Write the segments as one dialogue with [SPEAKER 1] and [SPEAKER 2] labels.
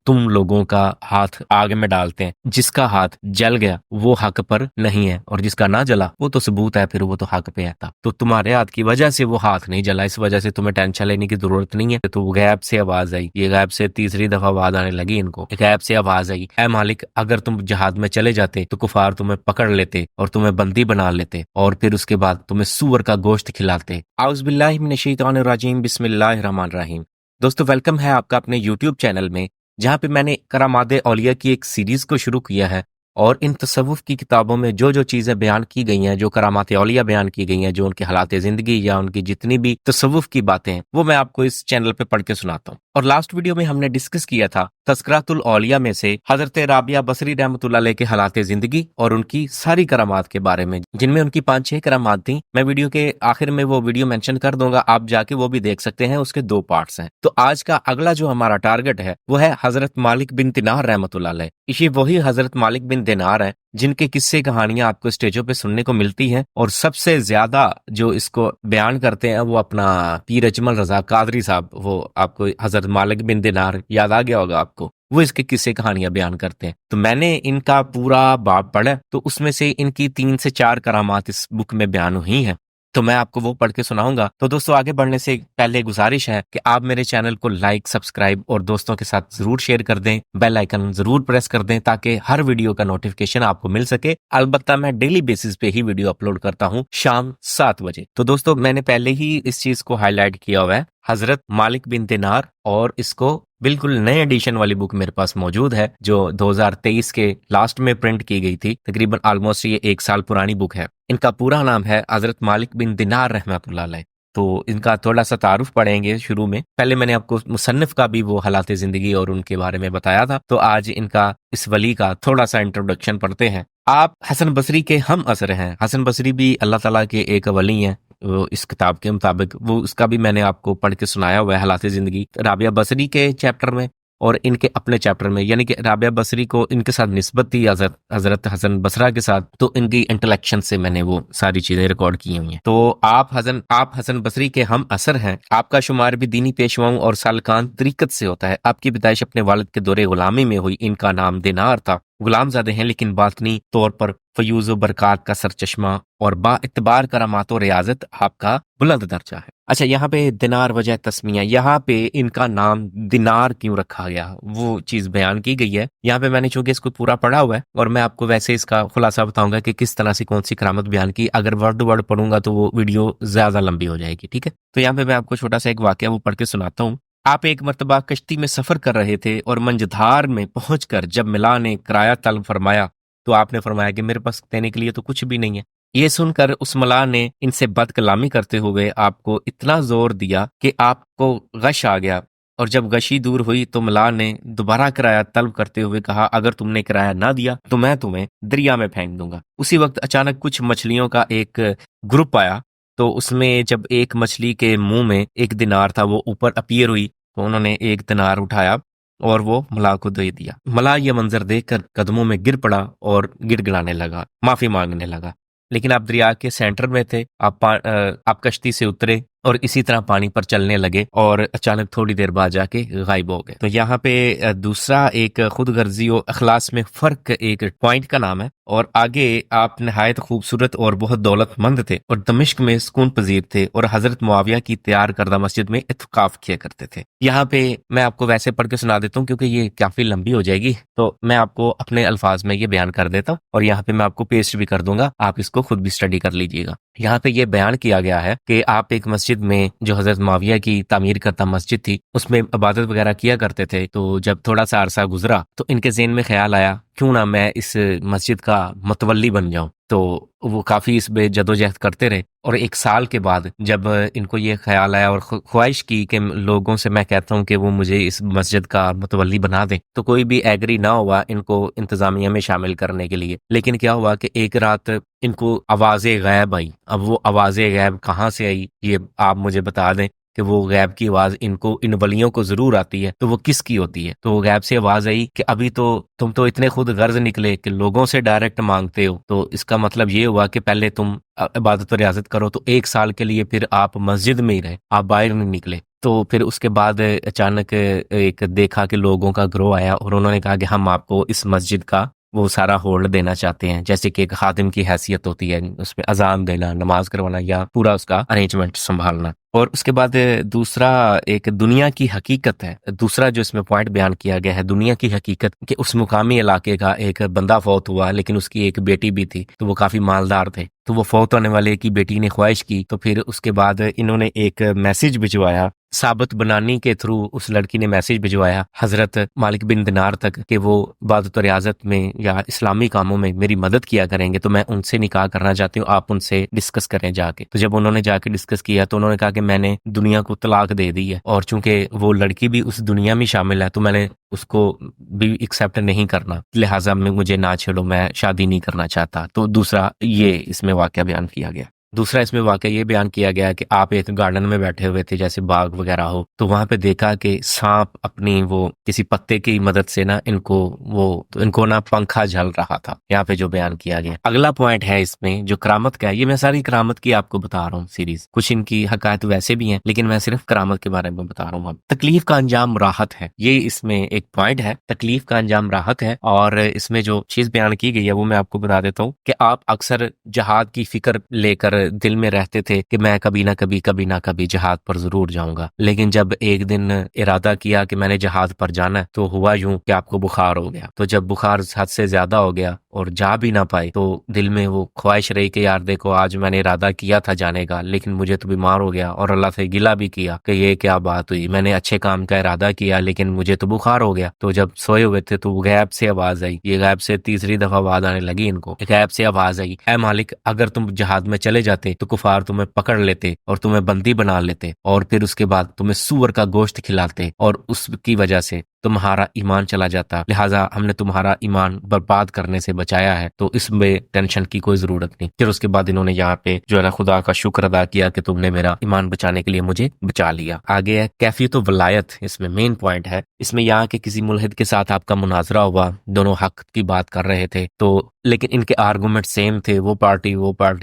[SPEAKER 1] تم لوگوں کا ہاتھ آگ میں ڈالتے ہیں، جس کا ہاتھ جل گیا وہ حق پر نہیں ہے، اور جس کا نہ جلا وہ تو ثبوت ہے، پھر وہ تو حق پہ ہے۔ تو تمہارے ہاتھ کی وجہ سے وہ ہاتھ نہیں جلا، اس وجہ سے تمہیں ٹینشن لینے کی ضرورت نہیں ہے۔ تو غیب سے آواز آئی، یہ غیب سے تیسری دفعہ آواز آنے لگی ان کو، غیب سے آواز آئی، اے مالک اگر تم جہاد میں چلے جاتے تو کفار تمہیں پکڑ لیتے اور تمہیں بندی بنا لیتے، اور پھر اس کے بعد تمہیں سور کا گوشت کھلاتے۔ اعوذ باللہ من الشیطان الرجیم، بسم اللہ الرحمن الرحیم۔ دوستو ویلکم ہے آپ کا اپنے یوٹیوب چینل میں، جہاں پہ میں نے کرامات اولیاء کی ایک سیریز کو شروع کیا ہے، اور ان تصوف کی کتابوں میں جو جو چیزیں بیان کی گئی ہیں، جو کرامات اولیاء بیان کی گئی ہیں، جو ان کے حالات زندگی یا ان کی جتنی بھی تصوف کی باتیں ہیں، وہ میں آپ کو اس چینل پہ پڑھ کے سناتا ہوں۔ اور لاسٹ ویڈیو میں ہم نے ڈسکس کیا تھا تذکرۃ الاولیاء میں سے حضرت رابعہ بصری رحمۃ اللہ علیہ کے حالات زندگی اور ان کی ساری کرامات کے بارے میں، جن میں ان کی 5-6 کرامات تھیں۔ میں ویڈیو کے آخر میں وہ ویڈیو مینشن کر دوں گا، آپ جا کے وہ بھی دیکھ سکتے ہیں، اس کے 2 پارٹس ہیں۔ تو آج کا اگلا جو ہمارا ٹارگٹ ہے وہ ہے حضرت مالک بن دینار رحمۃ اللہ علیہ۔ یہ وہی حضرت مالک بن دینار ہیں جن کے قصے کہانیاں آپ کو اسٹیجوں پہ سننے کو ملتی ہیں، اور سب سے زیادہ جو اس کو بیان کرتے ہیں وہ اپنا پیر اجمل رضا قادری صاحب، وہ آپ کو حضرت مالک بن دینار یاد آ گیا ہوگا آپ کو، وہ اس کے قصے کہانیاں بیان کرتے ہیں۔ تو میں نے ان کا پورا باب پڑھا، تو اس میں سے ان کی 3 سے 4 کرامات اس بک میں بیان ہوئی ہیں، تو میں آپ کو وہ پڑھ کے سناؤں گا۔ تو دوستو آگے بڑھنے سے پہلے گزارش ہے کہ آپ میرے چینل کو لائک، سبسکرائب اور دوستوں کے ساتھ ضرور شیئر کر دیں، بیل آئیکن ضرور پریس کر دیں تاکہ ہر ویڈیو کا نوٹیفیکیشن آپ کو مل سکے۔ البتہ میں ڈیلی بیسس پہ ہی ویڈیو اپلوڈ کرتا ہوں شام 7 بجے۔ تو دوستو میں نے پہلے ہی اس چیز کو ہائی لائٹ کیا ہوا ہے، حضرت مالک بن دینار، اور اس کو بالکل نئے ایڈیشن والی بک میرے پاس موجود ہے جو 2023 کے لاسٹ میں پرنٹ کی گئی تھی، تقریباً آلموسٹ یہ 1 سال پرانی بک ہے۔ ان کا پورا نام ہے حضرت مالک بن دینار رحمۃ اللہ علیہ۔ تو ان کا تھوڑا سا تعارف پڑھیں گے شروع میں۔ پہلے میں نے آپ کو مصنف کا بھی وہ حالات زندگی اور ان کے بارے میں بتایا تھا، تو آج ان کا اس ولی کا تھوڑا سا انٹروڈکشن پڑھتے ہیں۔ آپ حسن بصری کے ہم اثر ہیں۔ حسن بصری بھی اللہ تعالیٰ کے ایک ولی ہیں، وہ اس کتاب کے مطابق، وہ اس کا بھی میں نے آپ کو پڑھ کے سنایا ہوا ہے حالات زندگی، رابعہ بصری کے چیپٹر میں اور ان کے اپنے چیپٹر میں، یعنی کہ رابعہ بصری کو ان کے ساتھ نسبت تھی حضرت حسن بصرہ کے ساتھ، تو ان کی انٹلیکشن سے میں نے وہ ساری چیزیں ریکارڈ کی ہوئی ہیں۔ تو آپ حسن بصری کے ہم اثر ہیں۔ آپ کا شمار بھی دینی پیشواؤں اور سالکان طریقت سے ہوتا ہے۔ آپ کی پیدائش اپنے والد کے دور غلامی میں ہوئی۔ ان کا نام دینار تھا۔ غلام زادے ہیں لیکن باطنی طور پر فیوز و برکات کا سرچشمہ اور با اعتبار کرامات و ریاضت آپ کا بلند درجہ ہے۔ اچھا، یہاں پہ دینار وجہ تسمیہ، یہاں پہ ان کا نام دینار کیوں رکھا گیا وہ چیز بیان کی گئی ہے۔ یہاں پہ میں نے چونکہ اس کو پورا پڑھا ہوا ہے، اور میں آپ کو ویسے اس کا خلاصہ بتاؤں گا کہ کس طرح سے کون سی کرامت بیان کی۔ اگر ورڈ پڑھوں گا تو وہ ویڈیو زیادہ لمبی ہو جائے گی، ٹھیک ہے۔ تو یہاں پہ میں آپ کو چھوٹا سا ایک واقعہ وہ پڑھ کے سناتا ہوں۔ آپ ایک مرتبہ کشتی میں سفر کر رہے تھے اور منجدھار میں پہنچ کر جب ملا نے کرایہ طلب فرمایا تو آپ نے فرمایا کہ میرے پاس دینے کے لیے تو کچھ بھی نہیں ہے۔ یہ سن کر اس ملا نے ان سے بد کلامی کرتے ہوئے آپ کو اتنا زور دیا کہ آپ کو غش آ گیا، اور جب غشی دور ہوئی تو ملا نے دوبارہ کرایہ طلب کرتے ہوئے کہا اگر تم نے کرایہ نہ دیا تو میں تمہیں دریا میں پھینک دوں گا۔ اسی وقت اچانک کچھ مچھلیوں کا ایک گروپ آیا، تو اس میں جب ایک مچھلی کے منہ میں 1 دینار تھا، وہ اوپر اپیئر ہوئی، تو انہوں نے 1 دینار اٹھایا اور وہ ملا کو دے دیا۔ ملا یہ منظر دیکھ کر قدموں میں گر پڑا اور گڑ گڑانے لگا، معافی مانگنے لگا۔ لیکن آپ دریا کے سینٹر میں تھے، آپ کشتی سے اترے اور اسی طرح پانی پر چلنے لگے، اور اچانک تھوڑی دیر بعد جا کے غائب ہو گئے۔ تو یہاں پہ دوسرا ایک خود غرضی و اخلاص میں فرق ایک پوائنٹ کا نام ہے، اور آگے آپ نہایت خوبصورت اور بہت دولت مند تھے، اور دمشق میں سکون پذیر تھے، اور حضرت معاویہ کی تیار کردہ مسجد میں اعتکاف کیا کرتے تھے۔ یہاں پہ میں آپ کو ویسے پڑھ کے سنا دیتا ہوں کیونکہ یہ کافی لمبی ہو جائے گی، تو میں آپ کو اپنے الفاظ میں یہ بیان کر دیتا ہوں، اور یہاں پہ میں آپ کو پیسٹ بھی کر دوں گا، آپ اس کو خود بھی اسٹڈی کر لیجیے گا۔ یہاں پہ یہ بیان کیا گیا ہے کہ آپ ایک مسجد میں، جو حضرت معاویہ کی تعمیر کرتا مسجد تھی، اس میں عبادت وغیرہ کیا کرتے تھے۔ تو جب تھوڑا سا عرصہ گزرا تو ان کے ذہن میں خیال آیا کیوں نہ میں اس مسجد کا متولی بن جاؤں۔ تو وہ کافی اس پہ جدوجہد کرتے رہے، اور 1 سال کے بعد جب ان کو یہ خیال آیا اور خواہش کی کہ لوگوں سے میں کہتا ہوں کہ وہ مجھے اس مسجد کا متولی بنا دیں، تو کوئی بھی ایگری نہ ہوا ان کو انتظامیہ میں شامل کرنے کے لیے۔ لیکن کیا ہوا کہ ایک رات ان کو آواز غیب آئی۔ اب وہ آواز غیب کہاں سے آئی یہ آپ مجھے بتا دیں کہ وہ غیب کی آواز ان ولیوں کو ضرور آتی ہے، تو وہ کس کی ہوتی ہے؟ تو وہ غیب سے آواز آئی کہ ابھی تو تم تو اتنے خود غرض نکلے کہ لوگوں سے ڈائریکٹ مانگتے ہو، تو اس کا مطلب یہ ہوا کہ پہلے تم عبادت و ریاضت کرو۔ تو 1 سال کے لیے پھر آپ مسجد میں ہی رہے، آپ باہر نہیں نکلے۔ تو پھر اس کے بعد اچانک ایک دیکھا کہ لوگوں کا گروہ آیا اور انہوں نے کہا کہ ہم آپ کو اس مسجد کا وہ سارا ہولڈ دینا چاہتے ہیں، جیسے کہ ایک خادم کی حیثیت ہوتی ہے، اس میں اذان دینا، نماز کروانا یا پورا اس کا ارینجمنٹ سنبھالنا۔ اور اس کے بعد دوسرا ایک دنیا کی حقیقت ہے، دوسرا جو اس میں پوائنٹ بیان کیا گیا ہے دنیا کی حقیقت، کہ اس مقامی علاقے کا ایک بندہ فوت ہوا لیکن اس کی ایک بیٹی بھی تھی، تو وہ کافی مالدار تھے، تو وہ فوت ہونے والے کی بیٹی نے خواہش کی، تو پھر اس کے بعد انہوں نے ایک میسج بھجوایا، ثابت بنانی کے تھرو اس لڑکی نے میسج بھجوایا حضرت مالک بن دینار تک کہ وہ عبادت و ریاضت میں یا اسلامی کاموں میں میری مدد کیا کریں گے، تو میں ان سے نکاح کرنا چاہتی ہوں، آپ ان سے ڈسکس کریں جا کے۔ تو جب انہوں نے جا کے ڈسکس کیا تو انہوں نے کہا کہ میں نے دنیا کو طلاق دے دی ہے، اور چونکہ وہ لڑکی بھی اس دنیا میں شامل ہے تو میں نے اس کو بھی ایکسیپٹ نہیں کرنا، لہٰذا مجھے نہ چھیڑو، میں شادی نہیں کرنا چاہتا۔ تو دوسرا یہ اس میں واقعہ بیان کیا گیا۔ دوسرا اس میں واقعہ یہ بیان کیا گیا کہ آپ ایک گارڈن میں بیٹھے ہوئے تھے، جیسے باغ وغیرہ ہو، تو وہاں پہ دیکھا کہ سانپ اپنی وہ کسی پتے کی مدد سے نا ان کو نا پنکھا جھل رہا تھا، یہاں پہ جو بیان کیا گیا۔ اگلا پوائنٹ ہے اس میں جو کرامت کا ہے، یہ میں ساری کرامت کی آپ کو بتا رہا ہوں سیریز، کچھ ان کی حقائق ویسے بھی ہیں لیکن میں صرف کرامت کے بارے میں بتا رہا ہوں۔ اب تکلیف کا انجام راحت ہے، یہ اس میں ایک پوائنٹ ہے، تکلیف کا انجام راحت ہے، اور اس میں جو چیز بیان کی گئی ہے وہ میں آپ کو بتا دیتا ہوں کہ آپ اکثر جہاد کی فکر لے کر دل میں رہتے تھے کہ میں کبھی نہ کبھی جہاد پر ضرور جاؤں گا، لیکن جب ایک دن ارادہ کیا کہ میں نے جہاد پر جانا ہے تو ہوا یوں کہ آپ کو بخار ہو گیا، تو جب بخار حد سے زیادہ ہو گیا اور جا بھی نہ پائے تو دل میں وہ خواہش رہی کہ یار دیکھو آج میں نے ارادہ کیا تھا جانے کا لیکن مجھے تو بیمار ہو گیا، اور اللہ سے گلہ بھی کیا کہ یہ کیا بات ہوئی، میں نے اچھے کام کا ارادہ کیا لیکن مجھے تو بخار ہو گیا۔ تو جب سوئے ہوئے تھے تو غیب سے آواز آئی، یہ غیب سے تیسری دفعہ آواز آنے لگی ان کو، غیب سے آواز آئی، اے مالک اگر تم جہاد میں چلے جاتے تو کفار تمہیں پکڑ لیتے اور تمہیں بندی بنا لیتے، اور پھر اس کے بعد تمہیں سور کا گوشت کھلاتے، اور اس کی وجہ سے تمہارا ایمان چلا جاتا، لہٰذا ہم نے تمہارا ایمان برباد کرنے سے بچایا ہے، تو اس میں ٹینشن کی کوئی ضرورت نہیں۔ پھر اس کے بعد انہوں نے یہاں پہ جو ہے نا خدا کا شکر ادا کیا کہ تم نے میرا ایمان بچانے کے لیے مجھے بچا لیا۔ آگے ہے کیفیت و ولایت، اس میں مین پوائنٹ ہے، اس میں یہاں کے کسی ملحد کے ساتھ آپ کا مناظرہ ہوا، دونوں حق کی بات کر رہے تھے، تو لیکن ان کے آرگومنٹ سیم تھے، وہ پارٹی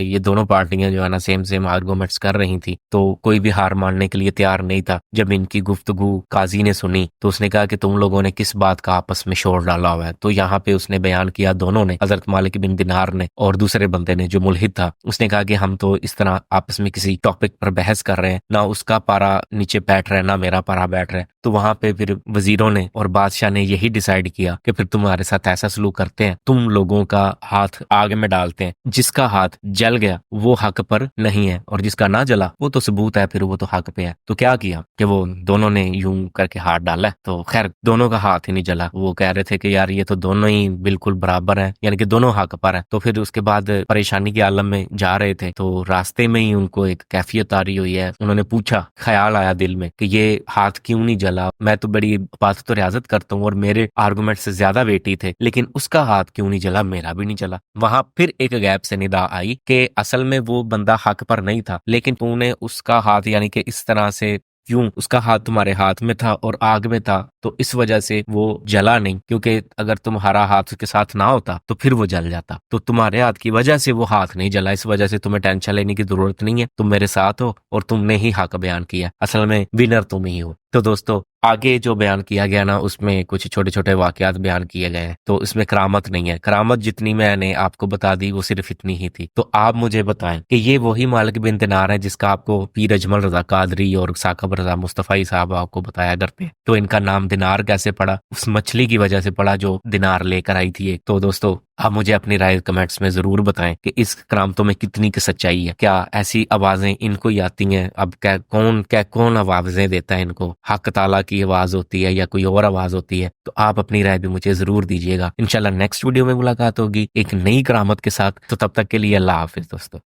[SPEAKER 1] یہ دونوں پارٹیاں جو ہے نا سیم آرگومنٹس کر رہی تھی، تو کوئی بھی ہار ماننے کے لیے تیار نہیں تھا۔ جب ان کی گفتگو قاضی نے سنی تو اس نے کہا کہ تم لوگوں نے کس بات کا آپس میں شور ڈالا ہوا ہے، تو یہاں پہ اس نے بیان کیا، دونوں نے، حضرت مالک بن دینار نے اور دوسرے بندے نے جو ملحد تھا، اس نے کہا کہ ہم تو اس طرح آپس میں کسی ٹاپک پر بحث کر رہے ہیں، نہ اس کا پارا نیچے بیٹھ رہا ہے نہ میرا پارا بیٹھ رہا ہے۔ تو وہاں پہ پھر وزیروں نے اور بادشاہ نے یہی ڈیسائیڈ کیا کہ پھر تمہارے ساتھ ایسا سلوک کرتے ہیں، تم لوگوں کا ہاتھ آگ میں ڈالتے ہیں، جس کا ہاتھ جل گیا وہ حق پر نہیں ہے اور جس کا نہ جلا وہ تو ثبوت ہے، پھر وہ تو حق پہ ہے۔ تو کیا کیا کہ وہ دونوں نے یوں کر کے ہاتھ ڈالا، تو خیر دونوں کا ہاتھ ہی نہیں جلا، وہ کہہ رہے تھے کہ یار یہ تو دونوں ہی بالکل برابر ہیں، یعنی کہ دونوں حق پر ہیں۔ تو پھر اس کے بعد پریشانی کے عالم میں جا رہے تھے تو راستے میں ہی ان کو ایک کیفیت آ رہی ہوئی ہے، انہوں نے پوچھا، خیال آیا دل میں کہ یہ ہاتھ کیوں نہیں جلا، میں تو بڑی عبادت و ریاضت کرتا ہوں اور میرے آرگومنٹ سے زیادہ ویٹی تھے، لیکن اس کا ہاتھ کیوں نہیں جلا، میرا بھی نہیں جلا۔ وہاں پھر ایک غیب سے ندا آئی کہ اصل میں وہ بندہ حق پر نہیں تھا، لیکن تو نے اس کا ہاتھ یعنی کہ اس طرح سے کیوں اس کا ہاتھ تمہارے ہاتھ میں تھا اور آگ میں تھا تو اس وجہ سے وہ جلا نہیں، کیونکہ اگر تمہارا ہاتھ کے ساتھ نہ ہوتا تو پھر وہ جل جاتا، تو تمہارے ہاتھ کی وجہ سے وہ ہاتھ نہیں جلا، اس وجہ سے تمہیں ٹینشن لینے کی ضرورت نہیں ہے، تم میرے ساتھ ہو اور تم نے ہی حق بیان کیا، اصل میں ونر تم ہی ہو۔ تو دوستو آگے جو بیان کیا گیا نا اس میں کچھ چھوٹے چھوٹے واقعات بیان کیے گئے ہیں، تو اس میں کرامت نہیں ہے، کرامت جتنی میں نے آپ کو بتا دی وہ صرف اتنی ہی تھی۔ تو آپ مجھے بتائیں کہ یہ وہی مالک بن دینار ہے جس کا آپ کو پیر اجمل رضا قادری اور ثاقب رضا مصطفی صاحب آپ کو بتایا کرتے ہیں، تو ان کا نام دینار کیسے پڑا؟ اس مچھلی کی وجہ سے پڑا جو دینار لے کر آئی تھی ایک۔ تو دوستو آپ مجھے اپنی رائے کمنٹس میں ضرور بتائیں کہ اس کرامتوں میں کتنی کی سچائی ہے، کیا ایسی آوازیں ان کو ہی آتی ہیں؟ اب کون آوازیں دیتا ہے ان کو؟ حق تعالیٰ کی آواز ہوتی ہے یا کوئی اور آواز ہوتی ہے؟ تو آپ اپنی رائے بھی مجھے ضرور دیجیے گا۔ انشاءاللہ نیکسٹ ویڈیو میں ملاقات ہوگی ایک نئی کرامت کے ساتھ، تو تب تک کے لیے اللہ حافظ دوستو۔